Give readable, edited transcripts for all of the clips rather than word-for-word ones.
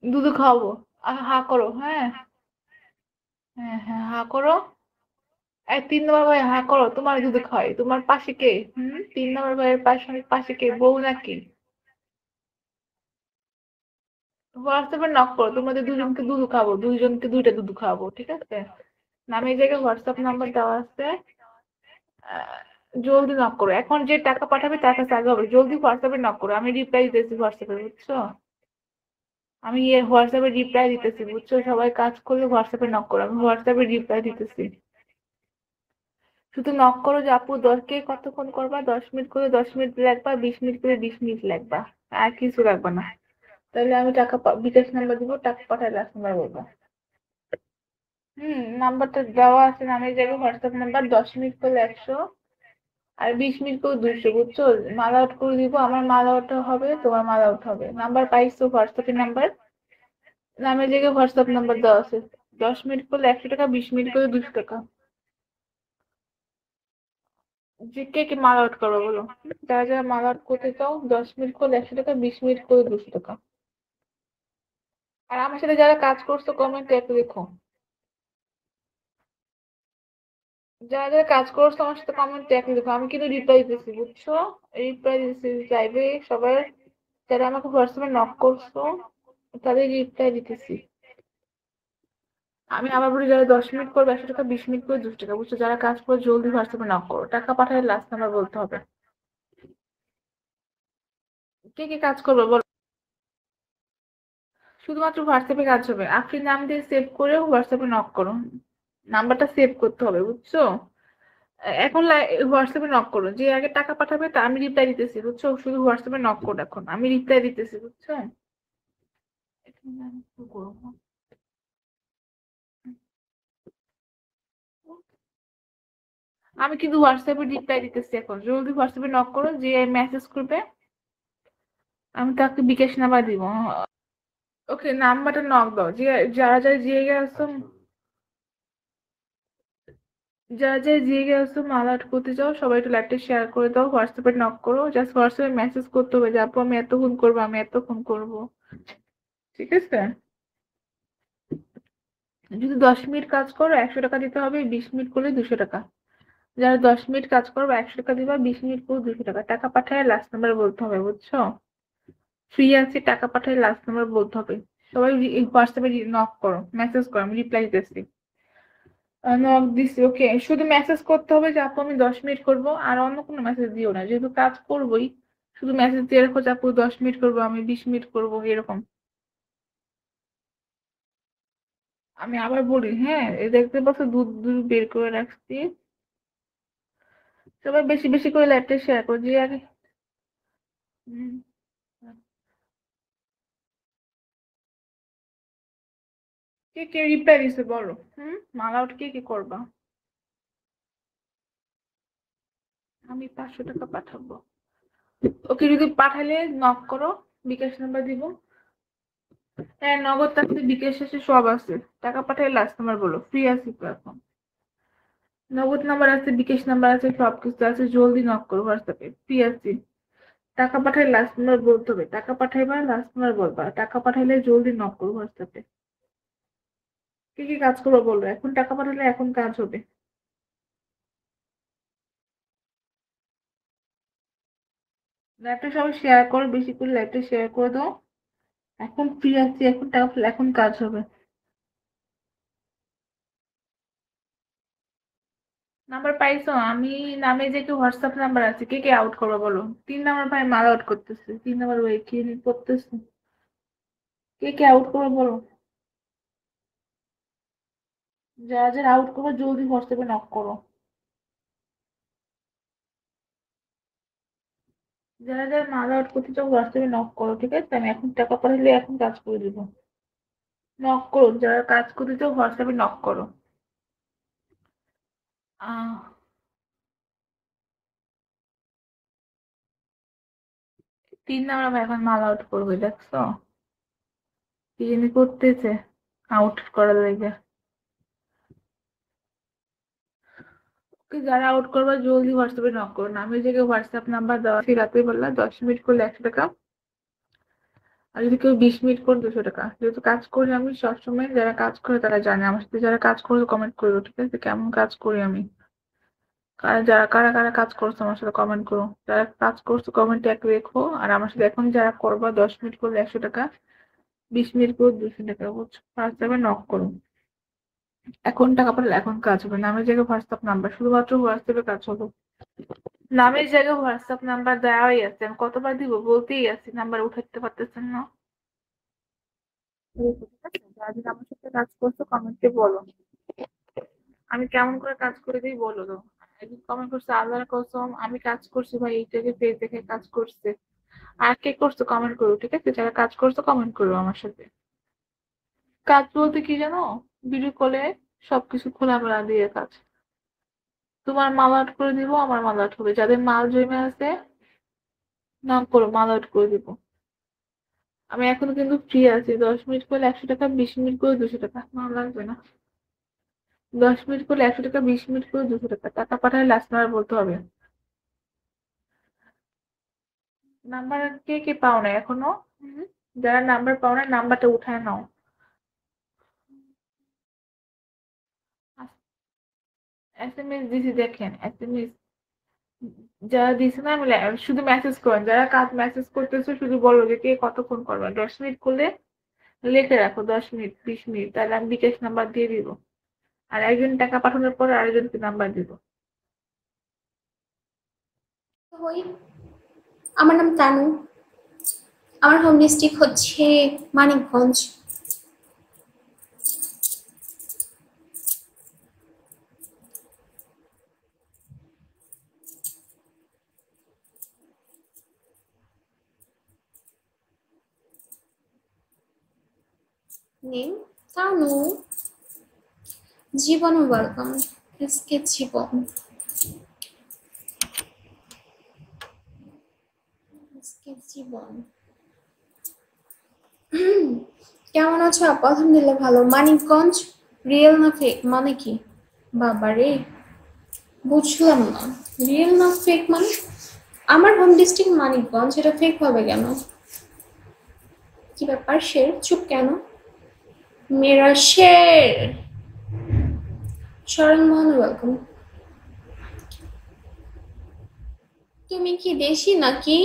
দুধ খাওয়াবো। হা করো, হ্যাঁ। হ্যাঁ হ্যাঁ, হা করো। এই 3 নম্বর ভাই, হা করো, তোমার দুধ খাওয়াই। তোমার পাশে কে? 3 নম্বর ভাইয়ের পাশে পাশে কে, বউ নাকি? হোয়াটসঅ্যাপে নক করো, তোমাদের দুজনকে দুধ খাবো, দুইজনকে দুইটা দুধ খাওয়াবো, ঠিক আছে? নামে এই জায়গায় হোয়াটসঅ্যাপ নাম্বার দেওয়া আছে। আহ, জলদি নক করো, এখন যে টাকা পাঠাবে তার কাছে আগে হবে, জলদি হোয়াটসঅ্যাপে নক করো, আমি রিপ্লাই দিতেছি হোয়াটসঅ্যাপে, বুঝছো? আমি হোয়াটসঅ্যাপে রিপ্লাই দিতেছি, বুঝছো? সবাই কাজ করলে হোয়াটসঅ্যাপে নক করো, আমি হোয়াটসঅ্যাপে রিপ্লাই দিতেছি। শুধু নক করো যে আপু 10 কে কতক্ষণ করবা, 10 মিনিট করে 10 মিনিট লাগবা, 20 মিনিট করে 20 মিনিট লাগবা, আর কিছু লাগবে না। তাহলে আমি টাকা বিকাশ নাম্বার দিব, টাকা পাঠাই লাস্ট নাম্বার বলবো। নাম্বারটা দেওয়া আছে নামের জায়গায়, হোয়াটসঅ্যাপ নাম্বার, 10 মিনিট করলে 100, আর 20 মিনিট করে 200, বুঝছো? মাল আউট করে দিব, আমার মাল আউট হবে, তোমার মাল আউট হবে। নাম্বার পাইছো, হোয়াটসঅ্যাপের নাম্বার, নামের জায়গায় হোয়াটসঅ্যাপ নাম্বার দেওয়া আছে। 10 মিনিট করলে 100 টাকা, 20 মিনিট করে 200 টাকা। যে কে কে মাল আউট করবো বলো? যারা যারা মাল আউট করতে চাও, 10 মিনিট করলে 100 টাকা, 20 মিনিট করে 200 টাকা। আর আমার সাথে যারা কাজ করছো কমেন্টে একটু দেখো, যারা যারা কাজ করছো আমার সাথে কমেন্টে একটু দেখো, আমি কিন্তু রিপ্লাই দিতেছি, বুঝছো? রিপ্লাই দিতেছি লাইভে সবাই, যারা আমাকে হোয়াটসঅ্যাপে নক করছো তাদের রিপ্লাই দিতেছি। আমি আবার বলি, যারা 10 মিনিট করবে 100 টাকা, 20 মিনিট করে 200 টাকা, বুঝছো? যারা কাজ করে জলদি হোয়াটসঅ্যাপে নক করো, টাকা পাঠালে লাস্ট নাম্বার বলতে হবে। কে কে কাজ করবে বলো? শুধুমাত্র হোয়াটসঅ্যাপে কাজ হবে, আপনি নাম দিয়ে সেভ করে হোয়াটসঅ্যাপে নক করো। নাম্বারটা সেভ করতে হবে, বুঝছো? এখন হোয়াটসঅ্যাপে নক করো, যে আগে টাকা পাঠাবে তা আমি রিপ্লাই দিতেছি, বুঝছো? শুধু হোয়াটসঅ্যাপে নক করো, এখন আমি রিপ্লাই দিতেছি, বুঝছো? এখন আমি কি করবো? আমি কিন্তু হোয়াটসঅ্যাপে রিপ্লাই দিতেছি, এখন জলদি হোয়াটসঅ্যাপে নক করো, যে মেসেজ করবে আমি তাকে বিকাশ নাম্বার দিব। ওকে, নাম্বারটা নক দাও, যে যারা যারা যে গেছো, যারা যারা যে গেছো মাল আউট করতে চাও, সবাই একটু লাইভটা শেয়ার করে দাও, হোয়াটসঅ্যাপে নক করো, জাস্ট হোয়াটসঅ্যাপে মেসেজ করতে হবে যে আপু আমি এতক্ষণ করবো, আমি এতক্ষণ করবো, ঠিক আছে? যদি 10 মিনিট কাজ করো 100 টাকা দিতে হবে, 20 মিনিট করলে 200 টাকা। যারা 10 মিনিট কাজ করবে 100 টাকা দিবা, 20 মিনিট করে 200 টাকা। টাকা পাঠায় লাস্ট নাম্বার বলতে হবে, বুঝছো? ফ্রি আছে, টাকা পাঠায় লাস্ট নাম্বার বলতে হবে। সবাই হোয়াটসঅ্যাপে নক করো, মেসেজ করো, আমি রিপ্লাই দিতেছি। নক দিছি, ওকে। শুধু মেসেজ করতে হবে যে আপু আমি 10 মিনিট করবো, আর অন্য কোনো মেসেজ দিও না, যেহেতু কাজ করবোই। শুধু মেসেজ দিয়ে রাখো যে আপু 10 মিনিট করবো, আমি 20 মিনিট করবো, এরকম। আমি আবার বলি, হ্যাঁ, এই দেখতে পাচ্ছ দুধ দুধ বের করে রাখছি। সবাই বেশি বেশি করে লাইভটা শেয়ার করো, যে আগে। হুম, কে কে রিপ্লাই দিছে বলো? মাল আউট কে কে করবা? আমি 500 টাকা পাঠাবো। ওকে, যদি পাঠালে নক করো, বিকাশ নাম্বার দিব। হ্যাঁ, নগদ আছে, বিকাশ আছে, সব আছে। টাকা পাঠালে লাস্ট নাম্বার বলো, ফ্রি আছি তো এখন। নগদ নাম্বার আছে, বিকাশ নাম্বার আছে, সবকিছু আছে, জলদি নক করো হোয়াটসঅ্যাপে, ফ্রি আছি। টাকা পাঠালে লাস্ট নাম্বার বলতে হবে, টাকা পাঠাইবা লাস্ট নাম্বার বলবা, টাকা পাঠাইলে জলদি নক করো হোয়াটসঅ্যাপে। কি কি কাজ করবো বলো, এখন টাকা পাঠালে এখন কাজ হবে। লাইভটা সবাই শেয়ার করো, বেশি করে লাইভটা শেয়ার করে দাও। এখন ফ্রি আছি, এখন টাকা পাঠালে এখন কাজ হবে। নাম্বার পাইছো? আমি নামে যে কি হোয়াটসঅ্যাপ নাম্বার আছে, কে কে আউট করবো বলো? 3 নম্বর ভাই মাল আউট করতেছে, 3 নম্বর ভাই কি করতেছে, কে কে আউট করবো বলো? যারা যারা আউট করবো জলদি হোয়াটসঅ্যাপে নক করো। যারা যারা মাল আউট করতে চাও হোয়াটসঅ্যাপে নক করো, ঠিক আছে? আমি এখন টাকা পাঠালে এখন কাজ করে দিব। নক করো, যারা কাজ করতে চাও হোয়াটসঅ্যাপে নক করো। আহ 3 নম্বর ভাই এখন মাল আউট করবে, দেখছো? কি জানি করতেছে আউট করার লেগে। ওকে, যারা আউট করবে জলদি হোয়াটসঅ্যাপে নক করো, নামের জায়গায় হোয়াটসঅ্যাপ নাম্বার দেওয়া আছে, রাতে বললা 10 মিনিট করলে 100 টাকা। আর যদি কেউ 20 মিনিট করে 200 টাকা। যেহেতু কাজ করি আমি সবসময়, যারা কাজ করে তারা জানে। আমার সাথে যারা কাজ করে কমেন্ট করো, ঠিক আছে? কেমন কাজ করি আমি। কারা কারা কাজ করছো আমার সাথে কমেন্ট করো। যারা কাজ করছো কমেন্টে এক রেখো। আর আমার সাথে এখন যারা করবা 10 মিনিট করলে 100 টাকা, 20 মিনিট করে 200 টাকা, বুঝছো? হোয়াটসঅ্যাপে নক করো। এখন টাকা পাঠালে এখন কাজ হবে। নামের জায়গায় হোয়াটসঅ্যাপ নাম্বার, শুধুমাত্র হোয়াটসঅ্যাপে কাজ হবে। নামের জায়গায় হোয়াটসঅ্যাপ নাম্বার দেওয়াই আছে। আমি কতবার দিব বলতেই আছি, নাম্বার উঠাতে পারতেছেন না। ঠিক আছে? যারা যারা আমার সাথে কাজ করছো কমেন্টে বলো। আমি কেমন করে কাজ করে দিই বলো তো। একদিন কমেন্ট করছে, আল্লাহর কসম আমি কাজ করছি ভাই, এইটাকে পেজ দেখে কাজ করছে। আর কে করছো কমেন্ট করো, ঠিক আছে? যারা কাজ করছো কমেন্ট করো আমার সাথে। কাজ বলতে কি জানো? ভিডিও কলে সবকিছু খোলামেলা দিয়ে কাজ। তোমার মাল আউট করে দিব, আমার মাল আউট হবে। যাদের মাল জমে আছে নাম করো, মাল আউট করে দিব। আমি এখনো কিন্তু ফ্রি আছি। 10 মিনিট করলে 100 টাকা, 20 মিনিট করে 200 টাকা। আমার লাগবে না। 10 মিনিট করলে 100 টাকা, 20 মিনিট করে 200 টাকা। টাকা পাঠালে লাস্ট নাম্বার বলতে হবে। নাম্বার কে কে পাও না এখনো? হুম? যারা নাম্বার পাও না নাম্বারটা উঠায় নাও। SMS দিছি, দেখেন SMS যারা দিছে না, আমি শুধু মেসেজ করেন। যারা কাজ মেসেজ করতেছো শুধু বলো যে কে কতক্ষণ করবে। 10 মিনিট করলে লিখে রাখো 10 মিনিট, 20 মিনিট, তাহলে আমি বিকাশ নাম্বার দিয়ে দিব। আর একজন টাকা পাঠানোর পর আরেকজনকে নাম্বার দিব। হই, আমার নাম তানু। আমার হোম ডিস্ট্রিক্ট হচ্ছে মানিকগঞ্জ। নেম তানু। জীবন ওয়েলকাম। এসকে জীবন। এসকে জীবন। কেমন আছো আপু? আলহামদুলিল্লাহ ভালো। মানিকগঞ্জ রিয়েল না ফেক মানে কি? বাবারে, বুঝলাম না। রিয়েল না ফেক মানে? আমার হোম ডিস্ট্রিক্ট মানিকগঞ্জ, এটা ফেক হবে কেন? কি ব্যাপার শের চুপ কেন? মেরা শের। শরণ মোহন ওয়েলকাম। তুমি কি দেশি নাকি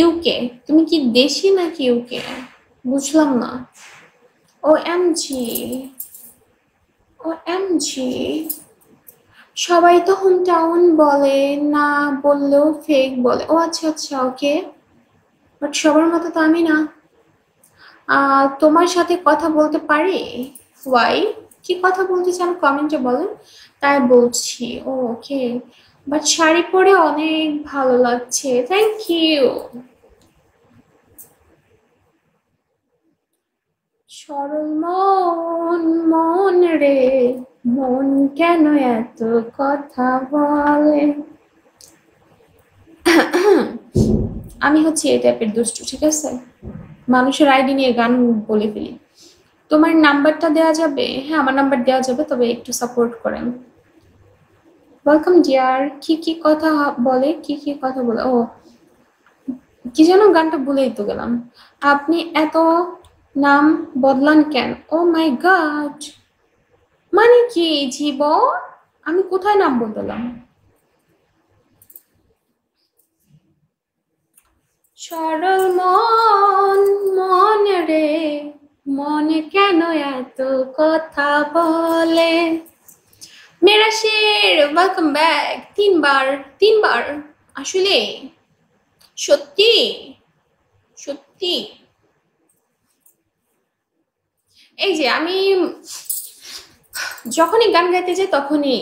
ইউকে? তুমি কি দেশি নাকি ইউকে? বুঝলাম না। ও এম জি। ও এম জি। সবাই তো হোম টাউন বলে, না বললেও ফেক বলে। ও আচ্ছা আচ্ছা, ওকে। বাট সবার মতো তো আমি না। তোমার সাথে কথা বলতে পারি? ওয়াই? কি কথা বলতে চান কমেন্টে বলেন, তাই বলছি। ও ওকে। বাট শাড়ি পরে অনেক ভালো লাগছে, থ্যাংক ইউ। সরল মন, মন রে, মন কেন এত কথা বলে? আমি হচ্ছে এই টাইপের দুষ্টু, ঠিক আছে? মানুষের আইডি নিয়ে গান বলে ফেলি। তোমার নাম্বারটা দেওয়া যাবে? হ্যাঁ, আমার নাম্বার দেওয়া যাবে, তবে একটু সাপোর্ট করেন। Welcome deer. কি কি কথা বলে? কি কি কথা বলে? ও কি যেন গানটা ভুলেই তো গেলাম। আপনি এত নাম বদলান কেন? ও মাই গড, মানে কি জীবন? আমি কোথায় নাম বদলাম? সরল মন, মন রে, মনে কেন এত কথা বলে? মেরা শের ওয়েলকাম ব্যাক। তিনবার, তিনবার আসলে? সত্যি? সত্যি? এই যে আমি যখনই গান গাইতে যাই তখনই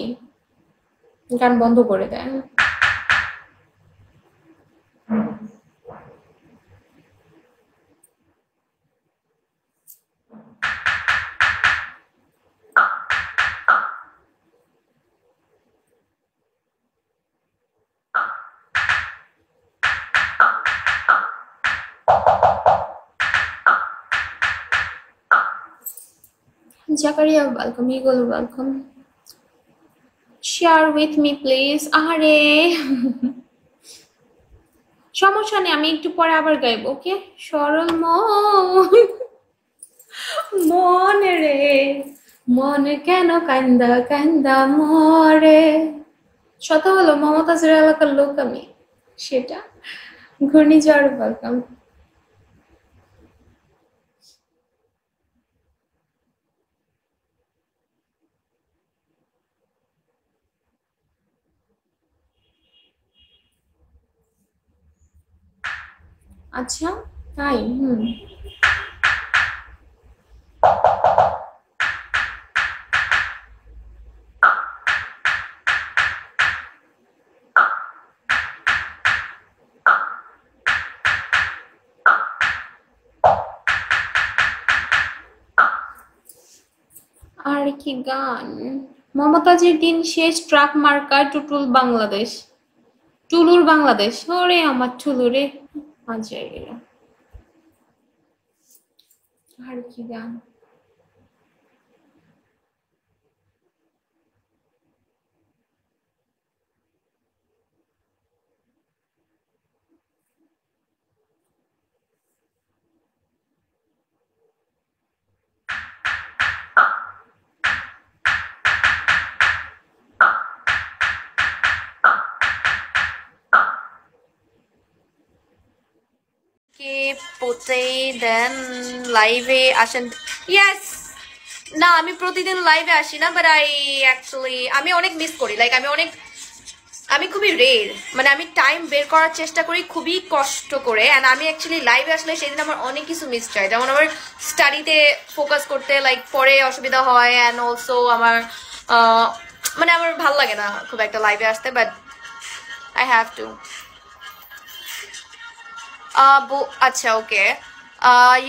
গান বন্ধ করে দেয়। Zakaria welcome, eagle welcome. Share with me please. আরে সমস্যা নেই, আমি একটু পরে আবার গাইব, ওকে? সরল মন, মন রে, মন কেন কান্দা কান্দা মরে। শত হলো মমতাজের এলাকার লোক আমি, সেটা ঘূর্ণিঝড় বলতাম। আচ্ছা, তাই? আর কি গান? মমতাজের দিন শেষ, ট্রাক মার্কা, টুটুল বাংলাদেশ, টুলুর বাংলাদেশ। ওরে আমার টুলু রে, মজা গেল। আর কি গান? কে পোতে দেন লাইভে আসেন? ইয়েস। না, আমি প্রতিদিন লাইভে আসি না, বাট আই অ্যাকচুয়ালি আমি অনেক মিস করি। লাইক আমি খুবই রের, মানে আমি টাইম বের করার চেষ্টা করি খুবই কষ্ট করে। অ্যান্ড আমি অ্যাকচুয়ালি লাইভে আসলে সেদিন আমার অনেক কিছু মিস চাই, যেমন আমার স্টাডিতে ফোকাস করতে লাইক পরে অসুবিধা হয়। অ্যান্ড অলসো আমার মানে আমার ভালো লাগে না খুব একটা লাইভে আসতে, but I have to. Acha, okay.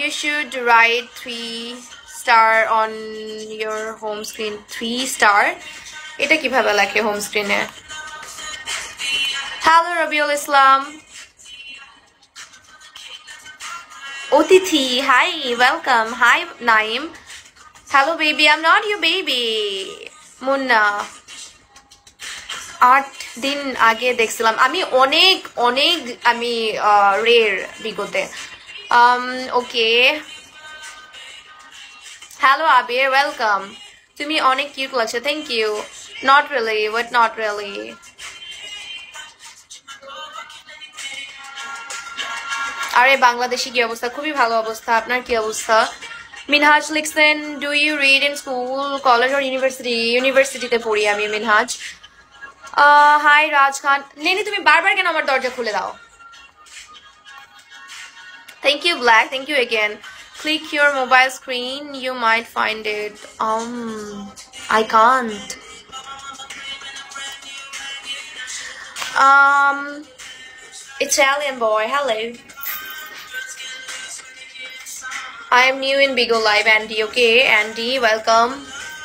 You should write 3 star on your home screen. 3 star. এটা কিভাবে লেখে হোম স্ক্রিনে? Hello, Rabiul Islam. Otiti, hi, welcome. Hi, Naim. Hello, baby. I'm not your baby. Munna. 8 দিন আগে দেখছিলাম। আমি অনেক অনেক আমি রের বিগতে। ওকে, হ্যালো আবির, ওয়েলকাম। তুমি অনেক কিউট লাগছে, thank you. Not really, but not really. আরে বাংলাদেশি কি অবস্থা? খুবই ভালো অবস্থা। আপনার কি অবস্থা? মিনহাজ লিখছেন, do you read in school, college or university? ইউনিভার্সিটিতে পড়ি আমি, মিনহাজ। হাই রাজ খান। নেনি, তুমি বারবার কেন আমার দরজা খুলে দাও? Thank you, Black. Thank you again. Click your mobile screen. You might find it. I can't. Italian boy. Hello. I am new in Bigo Live, Andy. Okay, Andy, welcome.